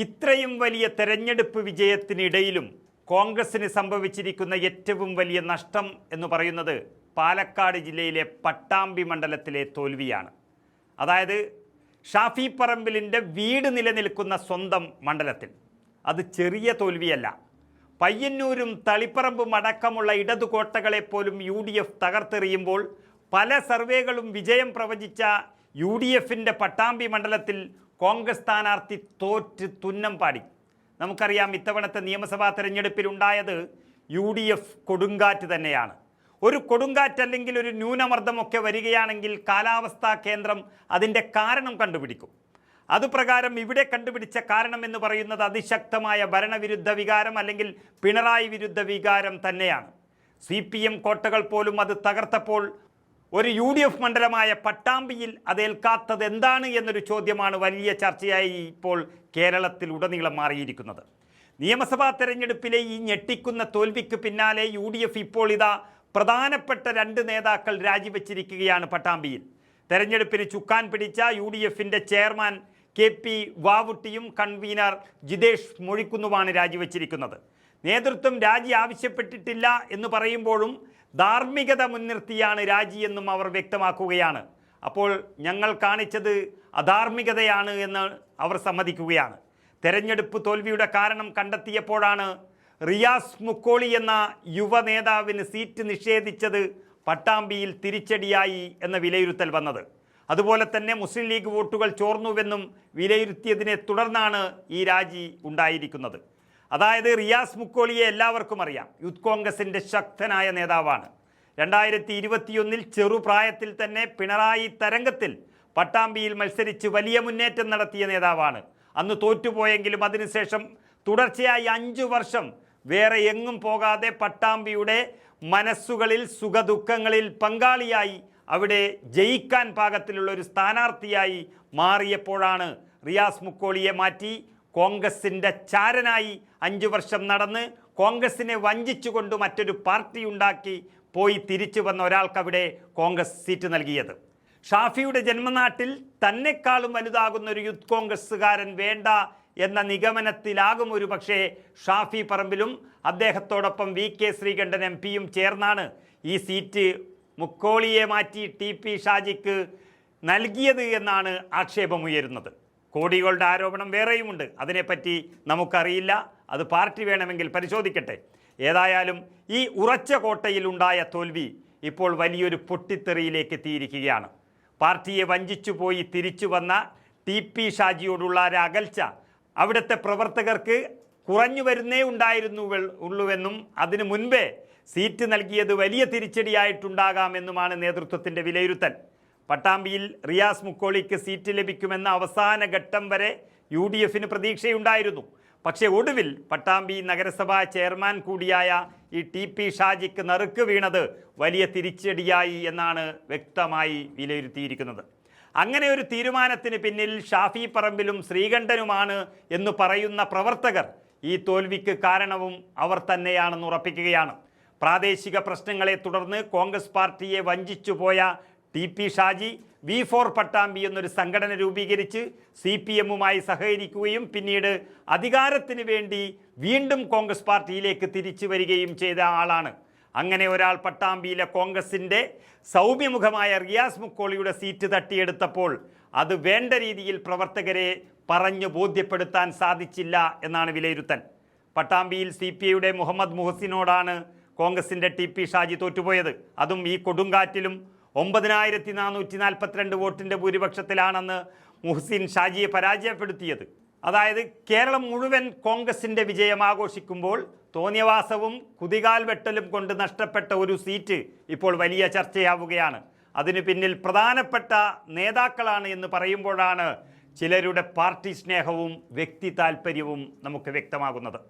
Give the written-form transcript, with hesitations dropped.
ഇത്രയും വലിയ തെരഞ്ഞെടുപ്പ് വിജയത്തിനിടയിലും കോൺഗ്രസിന് സംഭവിച്ചിരിക്കുന്ന ഏറ്റവും വലിയ നഷ്ടം എന്ന് പറയുന്നത് പാലക്കാട് ജില്ലയിലെ പട്ടാമ്പി മണ്ഡലത്തിലെ തോൽവിയാണ്. അതായത് ഷാഫി പറമ്പിലിൻ്റെ വീട് നിലനിൽക്കുന്ന സ്വന്തം മണ്ഡലത്തിൽ അത് ചെറിയ തോൽവിയല്ല. പയ്യന്നൂരും തളിപ്പറമ്പും അടക്കമുള്ള ഇടതുകോട്ടകളെപ്പോലും UDF തകർത്തെറിയുമ്പോൾ പല സർവേകളും വിജയം പ്രവചിച്ച UDFിൻ്റെ പട്ടാമ്പി മണ്ഡലത്തിൽ കോൺഗ്രസ് സ്ഥാനാർത്ഥി തോറ്റ് തുന്നം പാടി. നമുക്കറിയാം, ഇത്തവണത്തെ നിയമസഭാ തെരഞ്ഞെടുപ്പിലുണ്ടായത് UDF കൊടുങ്കാറ്റ് തന്നെയാണ്. ഒരു കൊടുങ്കാറ്റ് അല്ലെങ്കിൽ ഒരു ന്യൂനമർദ്ദമൊക്കെ വരികയാണെങ്കിൽ കാലാവസ്ഥാ കേന്ദ്രം അതിൻ്റെ കാരണം കണ്ടുപിടിക്കും. അതുപ്രകാരം ഇവിടെ കണ്ടുപിടിച്ച കാരണം എന്ന് പറയുന്നത് അതിശക്തമായ ഭരണവിരുദ്ധ വികാരം അല്ലെങ്കിൽ പിണറായി വിരുദ്ധ വികാരം തന്നെയാണ്. CPM കോട്ടകൾ പോലും അത് തകർത്തപ്പോൾ ഒരു UDF മണ്ഡലമായ പട്ടാമ്പിയിൽ അതേൽക്കാത്തത് എന്താണ് എന്നൊരു ചോദ്യമാണ് വലിയ ചർച്ചയായി ഇപ്പോൾ കേരളത്തിൽ ഉടനീളം മാറിയിരിക്കുന്നത്. നിയമസഭാ തെരഞ്ഞെടുപ്പിലെ ഈ ഞെട്ടിക്കുന്ന തോൽവിക്ക് പിന്നാലെ UDF ഇപ്പോൾ ഇതാ പ്രധാനപ്പെട്ട 2 നേതാക്കൾ രാജിവെച്ചിരിക്കുകയാണ്. പട്ടാമ്പിയിൽ തെരഞ്ഞെടുപ്പിന് ചുക്കാൻ പിടിച്ച UDFിൻ്റെ ചെയർമാൻ KP വാവുട്ടിയും കൺവീനർ ജിതേഷ് മൊഴിക്കുന്നുമാണ് രാജിവെച്ചിരിക്കുന്നത്. നേതൃത്വം രാജി ആവശ്യപ്പെട്ടിട്ടില്ല എന്ന് പറയുമ്പോഴും ധാർമ്മികത മുൻനിർത്തിയാണ് രാജിയെന്നും അവർ വ്യക്തമാക്കുകയാണ്. അപ്പോൾ ഞങ്ങൾ കാണിച്ചത് അധാർമികതയാണ് എന്ന് അവർ സമ്മതിക്കുകയാണ്. തെരഞ്ഞെടുപ്പ് തോൽവിയുടെ കാരണം കണ്ടെത്തിയപ്പോഴാണ് റിയാസ് മുക്കോളി എന്ന യുവ നേതാവിന് സീറ്റ് നിഷേധിച്ചത് പട്ടാമ്പിയിൽ തിരിച്ചടിയായി എന്ന വിലയിരുത്തൽ വന്നത്. അതുപോലെ തന്നെ മുസ്ലിം ലീഗ് വോട്ടുകൾ ചോർന്നുവെന്നും വിലയിരുത്തിയതിനെ തുടർന്നാണ് ഈ രാജി ഉണ്ടായിരിക്കുന്നത്. അതായത് റിയാസ് മുക്കോളിയെ എല്ലാവർക്കും അറിയാം. യൂത്ത് കോൺഗ്രസിൻ്റെ ശക്തനായ നേതാവാണ്. 2021 ചെറുപ്രായത്തിൽ തന്നെ പിണറായി തരംഗത്തിൽ പട്ടാമ്പിയിൽ മത്സരിച്ച് വലിയ മുന്നേറ്റം നടത്തിയ നേതാവാണ്. അന്ന് തോറ്റുപോയെങ്കിലും അതിനുശേഷം തുടർച്ചയായി 5 വർഷം വേറെ എങ്ങും പോകാതെ പട്ടാമ്പിയുടെ മനസ്സുകളിൽ സുഖദുഃഖങ്ങളിൽ പങ്കാളിയായി അവിടെ ജയിക്കാൻ പാകത്തിലുള്ള ഒരു സ്ഥാനാർത്ഥിയായി മാറിയപ്പോഴാണ് റിയാസ് മുക്കോളിയെ മാറ്റി കോൺഗ്രസിൻ്റെ ചാരനായി 5 വർഷം നടന്ന് കോൺഗ്രസിനെ വഞ്ചിച്ചുകൊണ്ട് മറ്റൊരു പാർട്ടി ഉണ്ടാക്കി പോയി തിരിച്ചു വന്ന ഒരാൾക്കവിടെ കോൺഗ്രസ് സീറ്റ് നൽകിയത്. ഷാഫിയുടെ ജന്മനാട്ടിൽ തന്നെക്കാളും വലുതാകുന്ന ഒരു യൂത്ത് കോൺഗ്രസ്സുകാരൻ വേണ്ട എന്ന നിഗമനത്തിലാകും ഒരു പക്ഷേ ഷാഫി പറമ്പിലും അദ്ദേഹത്തോടൊപ്പം VK ശ്രീകണ്ഠൻ MP ചേർന്നാണ് ഈ സീറ്റ് മുക്കോളിയെ മാറ്റി TP ഷാജിക്ക് നൽകിയത് എന്നാണ് ആക്ഷേപമുയരുന്നത്. കോടികളുടെ ആരോപണം വേറെയുമുണ്ട്, അതിനെപ്പറ്റി നമുക്കറിയില്ല. അത് പാർട്ടി വേണമെങ്കിൽ പരിശോധിക്കട്ടെ. ഏതായാലും ഈ ഉറച്ച കോട്ടയിലുണ്ടായ തോൽവി ഇപ്പോൾ വലിയൊരു പൊട്ടിത്തെറിയിലേക്ക് എത്തിയിരിക്കുകയാണ്. പാർട്ടിയെ വഞ്ചിച്ചു പോയി തിരിച്ചു വന്ന TP ഷാജിയോടുള്ള ഒരു അകൽച്ച അവിടുത്തെ പ്രവർത്തകർക്ക് കുറഞ്ഞു വരുന്നേ ഉള്ളുവെന്നും അതിനു മുൻപേ സീറ്റ് നൽകിയത് വലിയ തിരിച്ചടിയായിട്ടുണ്ടാകാമെന്നുമാണ് നേതൃത്വത്തിൻ്റെ വിലയിരുത്തൽ. പട്ടാമ്പിയിൽ റിയാസ് മുക്കോളിക്ക് സീറ്റ് ലഭിക്കുമെന്ന അവസാന ഘട്ടം വരെ UDFിന് പ്രതീക്ഷയുണ്ടായിരുന്നു. പക്ഷേ ഒടുവിൽ പട്ടാമ്പി നഗരസഭാ ചെയർമാൻ കൂടിയായ ഈ TP ഷാജിക്ക് നറുക്ക് വീണത് വലിയ തിരിച്ചടിയായി എന്നാണ് വ്യക്തമായി വിലയിരുത്തിയിരിക്കുന്നത്. അങ്ങനെ ഒരു തീരുമാനത്തിന് പിന്നിൽ ഷാഫി പറമ്പിലും ശ്രീകണ്ഠനുമാണ് എന്ന് പറയുന്ന പ്രവർത്തകർ ഈ തോൽവിക്ക് കാരണവും അവർ തന്നെയാണെന്ന് ഉറപ്പിക്കുകയാണ്. പ്രാദേശിക പ്രശ്നങ്ങളെ തുടർന്ന് കോൺഗ്രസ് പാർട്ടിയെ വഞ്ചിച്ചു പോയ TP ഷാജി V4 പട്ടാമ്പി എന്നൊരു സംഘടന രൂപീകരിച്ച് CPMുമായി സഹകരിക്കുകയും പിന്നീട് അധികാരത്തിന് വേണ്ടി വീണ്ടും കോൺഗ്രസ് പാർട്ടിയിലേക്ക് തിരിച്ചു വരികയും ചെയ്ത ആളാണ്. അങ്ങനെ ഒരാൾ പട്ടാമ്പിയിലെ കോൺഗ്രസിൻ്റെ സൗമ്യമുഖമായ റിയാസ് മുക്കോളിയുടെ സീറ്റ് തട്ടിയെടുത്തപ്പോൾ അത് വേണ്ട രീതിയിൽ പ്രവർത്തകരെ പറഞ്ഞു ബോധ്യപ്പെടുത്താൻ സാധിച്ചില്ല എന്നാണ് വിലയിരുത്തൽ. പട്ടാമ്പിയിൽ CPIയുടെ മുഹമ്മദ് മുഹസിനോടാണ് കോൺഗ്രസിൻ്റെ TP ഷാജി തോറ്റുപോയത്. അതും ഈ കൊടുങ്കാറ്റിലും 9442 വോട്ടിൻ്റെ ഭൂരിപക്ഷത്തിലാണെന്ന് മുഹസിൻ ഷാജിയെ പരാജയപ്പെടുത്തിയത്. അതായത് കേരളം മുഴുവൻ കോൺഗ്രസിൻ്റെ വിജയം ആഘോഷിക്കുമ്പോൾ തോന്നിയവാസവും കുതികാൽ വെട്ടലും കൊണ്ട് നഷ്ടപ്പെട്ട ഒരു സീറ്റ് ഇപ്പോൾ വലിയ ചർച്ചയാവുകയാണ്. അതിന് പിന്നിൽ പ്രധാനപ്പെട്ട നേതാക്കളാണ് എന്ന് പറയുമ്പോഴാണ് ചിലരുടെ പാർട്ടി സ്നേഹവും വ്യക്തി താല്പര്യവും നമുക്ക് വ്യക്തമാകുന്നത്.